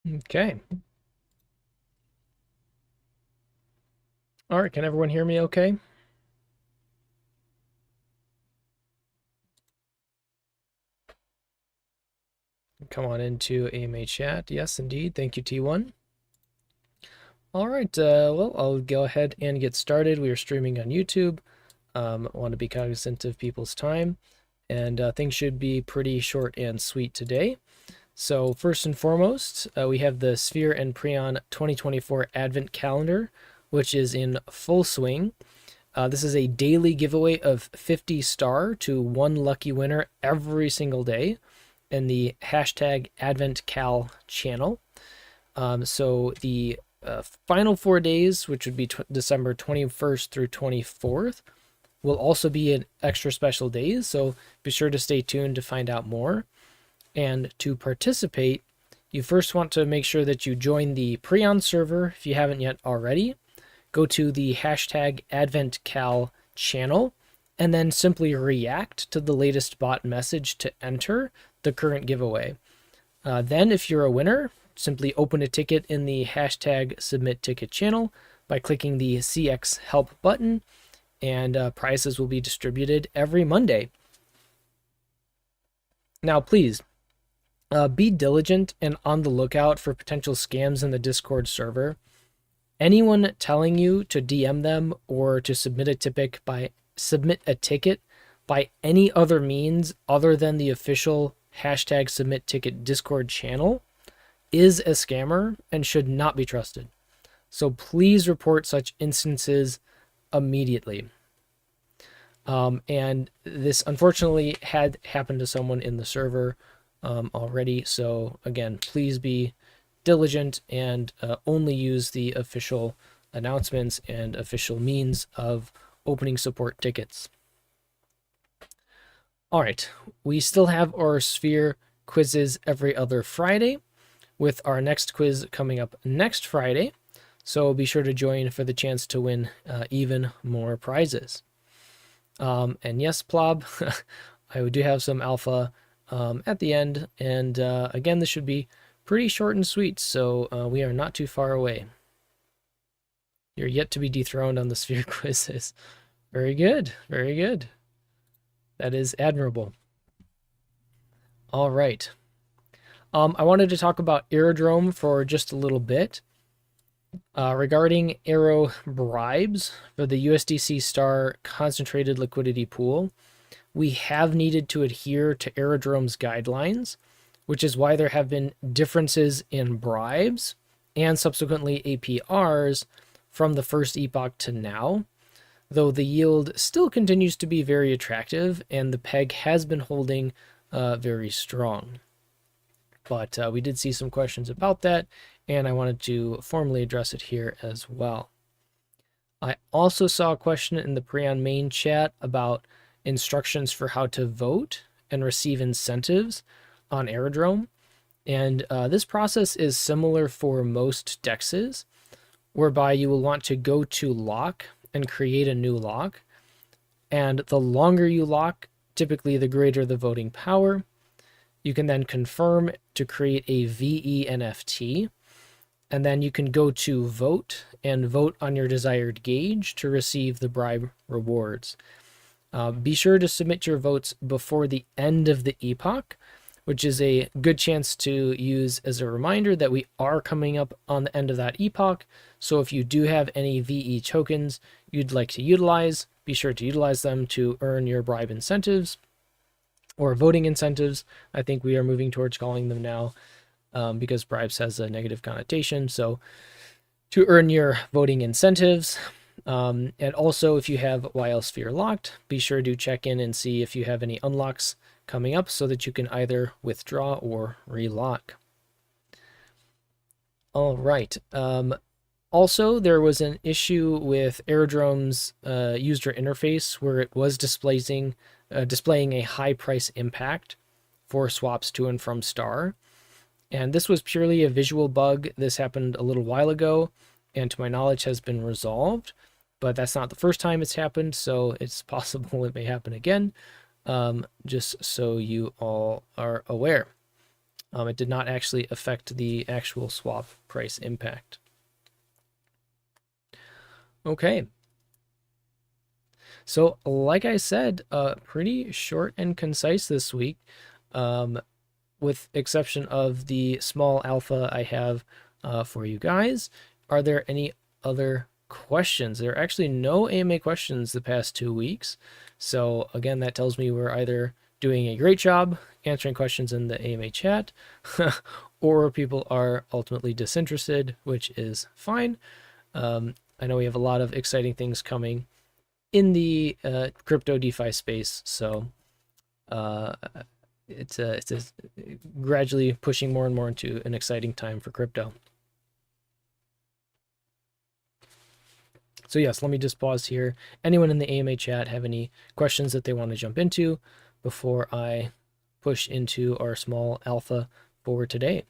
Okay. All right, can everyone hear me okay? Come on into AMA chat. Yes, indeed. Thank you, T1. All right, well, I'll go ahead and get started. We are streaming on YouTube. I want to be cognizant of people's time, and things should be pretty short and sweet today. So first and foremost, we have the Sphere and Prion 2024 Advent Calendar, which is in full swing. This is a daily giveaway of 50 star to one lucky winner every single day in the hashtag AdventCal channel. So the final 4 days, which would be December 21st through 24th, will also be an extra special days. So be sure to stay tuned to find out more. And to participate, you first want to make sure that you join the Prion server if you haven't yet already. Go to the hashtag AdventCal channel and then simply react to the latest bot message to enter the current giveaway. Then, if you're a winner, simply open a ticket in the hashtag Submit Ticket channel by clicking the CX Help button, and prizes will be distributed every Monday. Now, please be diligent and on the lookout for potential scams in the Discord server. Anyone telling you to DM them or to submit a ticket by any other means other than the official hashtag Submit Ticket Discord channel is a scammer and should not be trusted. So please report such instances immediately. And this unfortunately had happened to someone in the server already. So again, please be diligent and only use the official announcements and official means of opening support tickets. All right, we still have our Sphere quizzes every other Friday, with our next quiz coming up next Friday. So be sure to join for the chance to win even more prizes. And yes, Plob, I do have some alpha at the end. And again, this should be pretty short and sweet, so we are not too far away. You're yet to be dethroned on the Sphere quizzes. Very good, very good. That is admirable. All right. I wanted to talk about Aerodrome for just a little bit. Regarding Aero bribes for the USDC Star Concentrated Liquidity Pool, we have needed to adhere to Aerodrome's guidelines, which is why there have been differences in bribes and subsequently APRs from the first epoch to now, though the yield still continues to be very attractive and the peg has been holding very strong. But we did see some questions about that, and I wanted to formally address it here as well. I also saw a question in the Prion main chat about instructions for how to vote and receive incentives on Aerodrome. And this process is similar for most dexes, whereby you will want to go to lock and create a new lock. And the longer you lock, typically the greater the voting power. You can then confirm to create a VE NFT, and then you can go to vote and vote on your desired gauge to receive the bribe rewards. Be sure to submit your votes before the end of the epoch, which is a good chance to use as a reminder that we are coming up on the end of that epoch. So if you do have any VE tokens you'd like to utilize, be sure to utilize them to earn your bribe incentives or voting incentives. I think we are moving towards calling them now because bribes has a negative connotation. So to earn your voting incentives, and also if you have YL Sphere locked, be sure to check in and see if you have any unlocks coming up so that you can either withdraw or relock. All right. Also, there was an issue with Aerodrome's user interface where it was displaying a high price impact for swaps to and from Star. And this was purely a visual bug. This happened a little while ago, and to my knowledge has been resolved. But that's not the first time it's happened, so it's possible it may happen again, just so you all are aware. It did not actually affect the actual swap price impact. Okay. So, like I said, pretty short and concise this week, with exception of the small alpha I have for you guys. Are there any other questions? There are actually no AMA questions the past 2 weeks. So, again, that tells me we're either doing a great job answering questions in the AMA chat, or people are ultimately disinterested, which is fine. I know we have a lot of exciting things coming in the crypto DeFi space, so it's gradually pushing more and more into an exciting time for crypto. So yes, let me just pause here. Anyone in the AMA chat have any questions that they want to jump into before I push into our small alpha for today?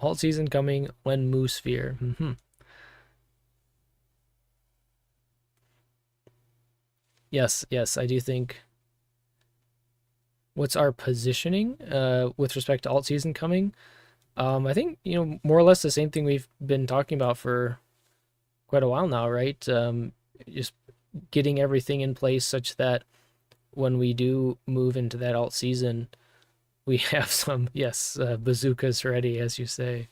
Alt season coming when Moosphere. Yes, I do think. What's our positioning with respect to alt season coming? I think, more or less the same thing we've been talking about for quite a while now, right? Just getting everything in place such that when we do move into that alt season, we have some, yes, bazookas ready, as you say.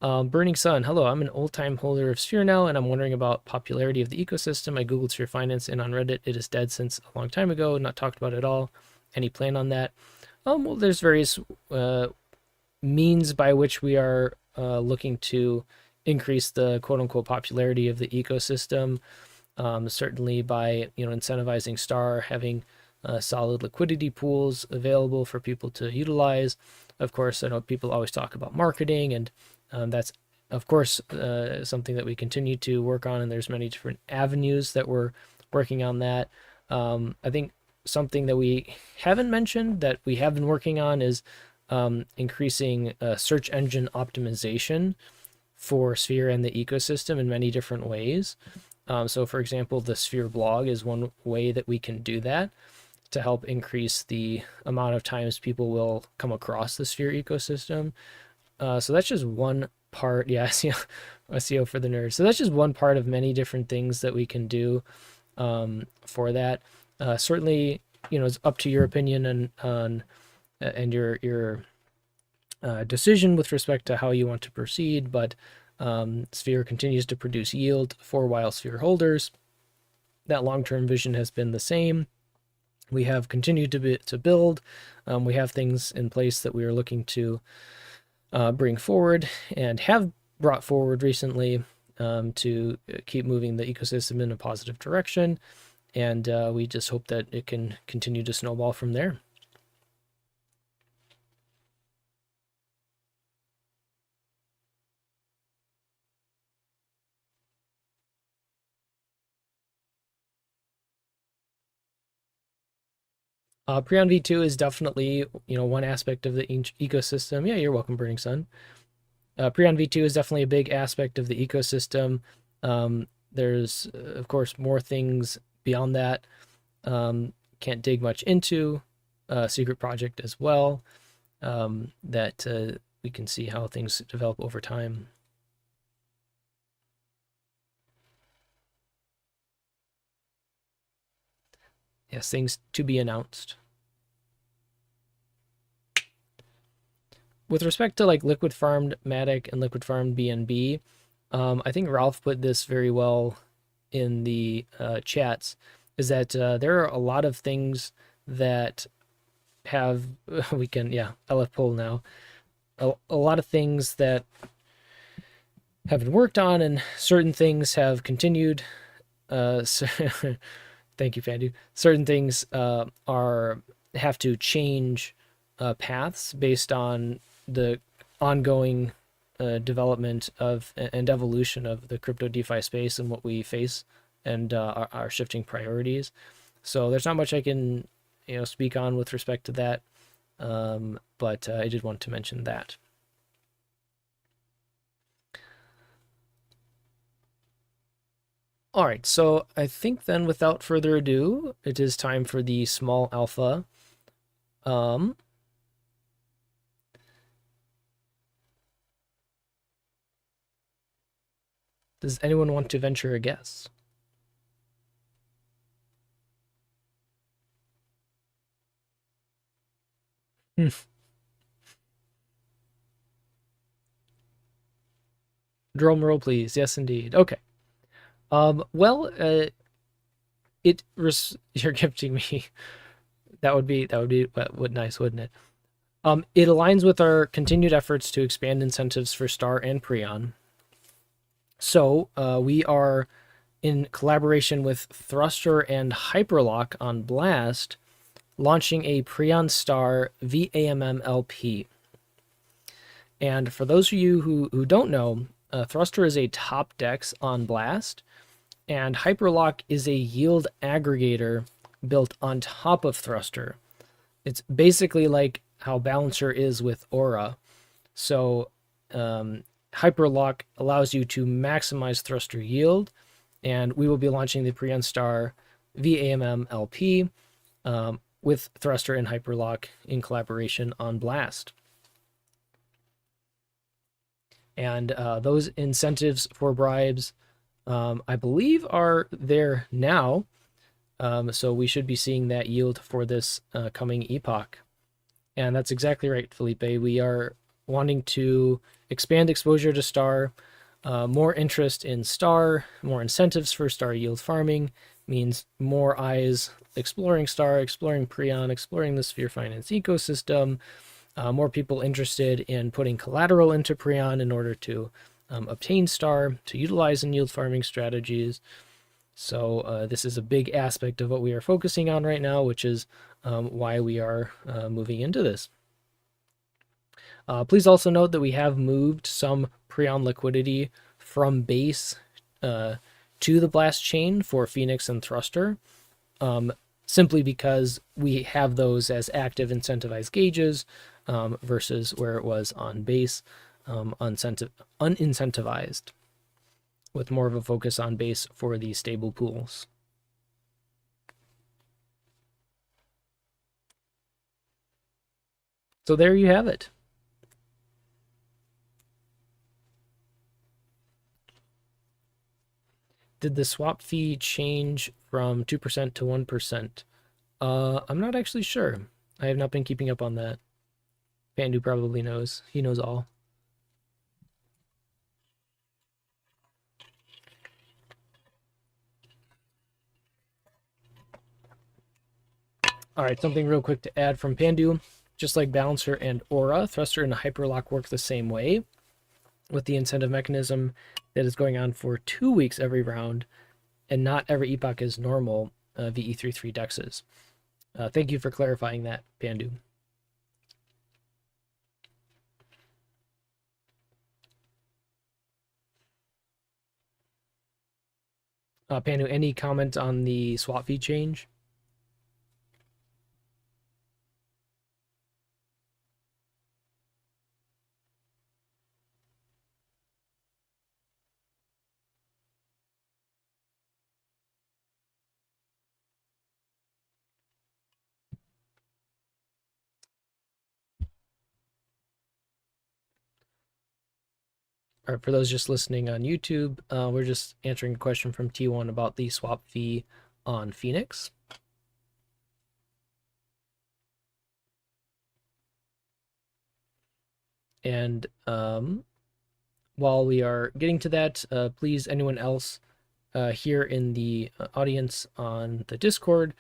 Burning Sun, hello, I'm an old-time holder of Sphere now, and I'm wondering about popularity of the ecosystem. I googled Sphere Finance, and on Reddit, it is dead since a long time ago, not talked about at all. Any plan on that? Well, there's various means by which we are looking to increase the quote-unquote popularity of the ecosystem. Certainly by incentivizing Star, having solid liquidity pools available for people to utilize. Of course, I know people always talk about marketing, and that's of course something that we continue to work on, and there's many different avenues that we're working on that. I think something that we haven't mentioned that we have been working on is increasing search engine optimization for Sphere and the ecosystem in many different ways. So for example, the Sphere blog is one way that we can do that to help increase the amount of times people will come across the Sphere ecosystem. So that's just one part. Yeah, SEO for the nerds. So that's just one part of many different things that we can do for that. Certainly, it's up to your opinion and your decision with respect to how you want to proceed, but Sphere continues to produce yield for while Sphere holders. That long-term vision has been the same. We have continued to build. We have things in place that we are looking to bring forward and have brought forward recently to keep moving the ecosystem in a positive direction. And we just hope that it can continue to snowball from there. Prion V2 is definitely, one aspect of the ecosystem. Yeah, you're welcome, Burning Sun. Prion V2 is definitely a big aspect of the ecosystem. There's, of course, more things beyond that. Can't dig much into. Secret project as well. That we can see how things develop over time. Yes, things to be announced. With respect to like liquid farmed Matic and liquid farmed BNB, I think Ralph put this very well in the chats, is that there are a lot of things that have, we can, yeah, LF poll now, a lot of things that have been worked on, and certain things have continued. So thank you, Fandu. Certain things have to change paths based on the ongoing development of and evolution of the crypto DeFi space and what we face and our shifting priorities. So there's not much I can speak on with respect to that, but I did want to mention that. All right, so I think then without further ado, it is time for the small alpha. Um, does anyone want to venture a guess? Drum roll, please. Yes, indeed. Okay. Well, you're gifting me. That would be what nice, wouldn't it? It aligns with our continued efforts to expand incentives for Star and Prion. So we are in collaboration with Thruster and Hyperlock on Blast, launching a Prion Star VAMM LP. And for those of you who don't know, Thruster is a top dex on Blast, and Hyperlock is a yield aggregator built on top of Thruster. It's basically like how Balancer is with Aura. So Hyperlock allows you to maximize Thruster yield, and we will be launching the Prion Star VAMM LP with Thruster and Hyperlock in collaboration on Blast. And those incentives for bribes, I believe, are there now. So we should be seeing that yield for this coming epoch. And that's exactly right, Felipe. We are wanting to expand exposure to Star, more interest in Star, more incentives for Star yield farming means more eyes exploring Star, exploring Prion, exploring the Sphere Finance ecosystem, more people interested in putting collateral into Prion in order to obtain Star, to utilize in yield farming strategies. So this is a big aspect of what we are focusing on right now, which is why we are moving into this. Please also note that we have moved some Prion liquidity from base to the Blast chain for Phoenix and Thruster, simply because we have those as active incentivized gauges versus where it was on base unincentivized, with more of a focus on base for the stable pools. So there you have it. Did the swap fee change from 2% to 1%? I'm not actually sure. I have not been keeping up on that. Pandu probably knows. He knows all. All right, something real quick to add from Pandu. Just like Balancer and Aura, Thruster and Hyperlock work the same way, with the incentive mechanism that is going on for 2 weeks every round, and not every epoch is normal VE33 dexes. Thank you for clarifying that, Pandu. Pandu, any comment on the swap fee change? All right, for those just listening on YouTube, we're just answering a question from T1 about the swap fee on Phoenix. And while we are getting to that, please, anyone else here in the audience on the Discord,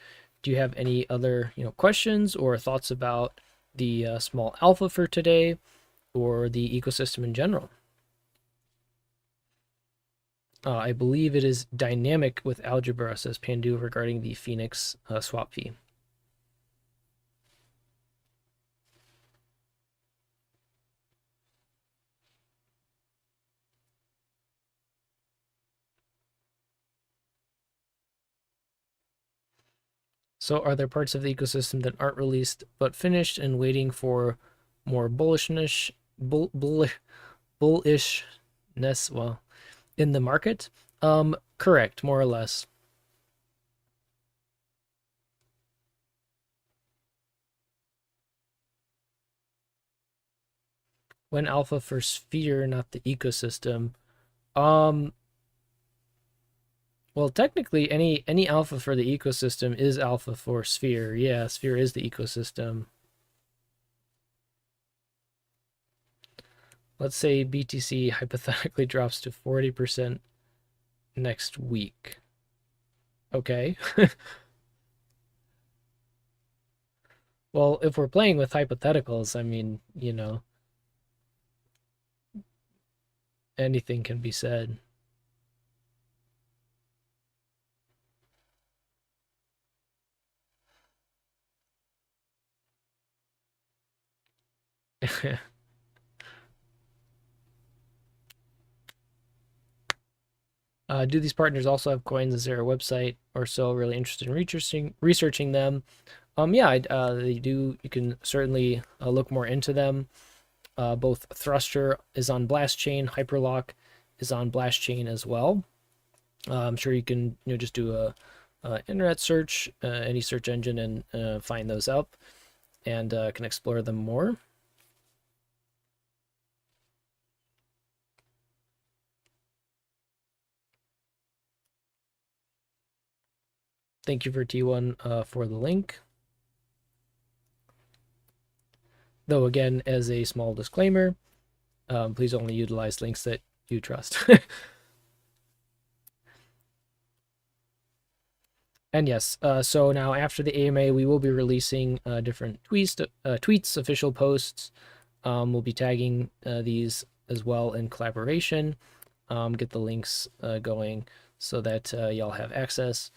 do you have any other questions or thoughts about the small alpha for today or the ecosystem in general? I believe it is dynamic with algebra, says Pandu, regarding the Phoenix swap fee. So are there parts of the ecosystem that aren't released but finished and waiting for more bullishness, well, in the market? Correct, more or less. When alpha for sphere, not the ecosystem. Um, well, technically, any alpha for the ecosystem is alpha for sphere. Yeah, sphere is the ecosystem. Let's say BTC hypothetically drops to 40% next week. Okay. Well, if we're playing with hypotheticals, I mean, anything can be said. Do these partners also have coins? Is there a website or so really interested in researching them? Yeah, they do. You can certainly look more into them. Both Thruster is on Blast Chain, Hyperlock is on Blast Chain as well. I'm sure you can just do a internet search, any search engine, and find those up, and can explore them more. Thank you for T1 for the link. Though again, as a small disclaimer, please only utilize links that you trust. And yes, so now after the AMA, we will be releasing different tweets, official posts. We'll be tagging these as well in collaboration. Get the links going so that y'all have access.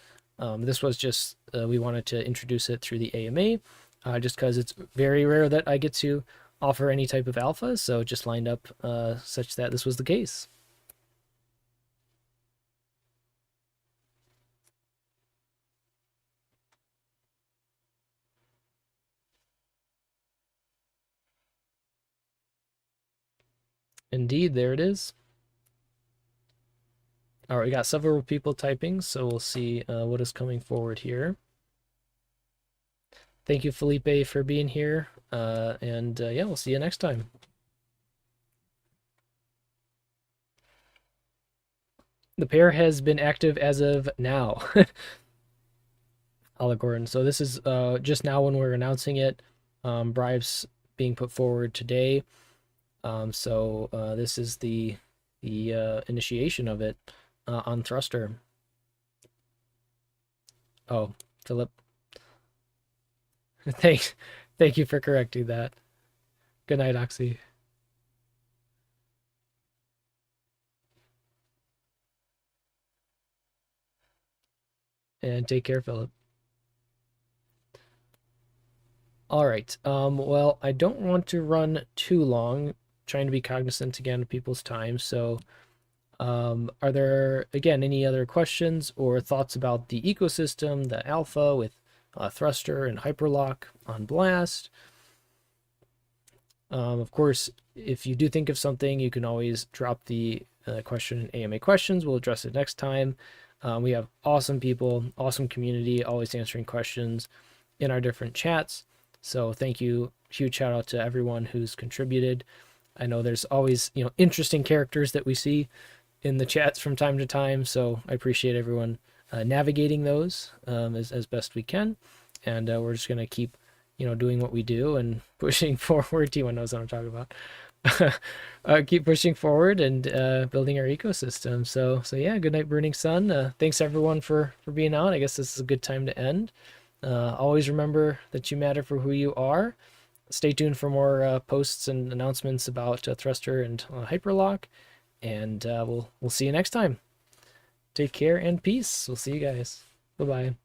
This was just, we wanted to introduce it through the AMA, just because it's very rare that I get to offer any type of alpha, so it just lined up such that this was the case. Indeed, there it is. All right, we got several people typing, so we'll see what is coming forward here. Thank you, Felipe, for being here, and yeah, we'll see you next time. The pair has been active as of now. Gordon. So this is just now when we're announcing it. Bribes being put forward today. So this is the initiation of it on Thruster. Oh, Philip. Thank you for correcting that. Good night, Oxy. And take care, Philip. All right. Well, I don't want to run too long, trying to be cognizant again of people's time. So, are there, again, any other questions or thoughts about the ecosystem, the alpha with Thruster and Hyperlock on Blast? Of course, if you do think of something, you can always drop the question in AMA questions. We'll address it next time. We have awesome people, awesome community, always answering questions in our different chats. So thank you. Huge shout out to everyone who's contributed. I know there's always, interesting characters that we see in the chats from time to time. So I appreciate everyone navigating those as best we can. And we're just going to keep, doing what we do and pushing forward. T1 knows what I'm talking about. Keep pushing forward and building our ecosystem. So yeah, good night, Burning Sun. Thanks everyone for being out. I guess this is a good time to end. Always remember that you matter for who you are. Stay tuned for more posts and announcements about Thruster and Hyperlock. And we'll see you next time. Take care and peace. We'll see you guys. Bye-bye.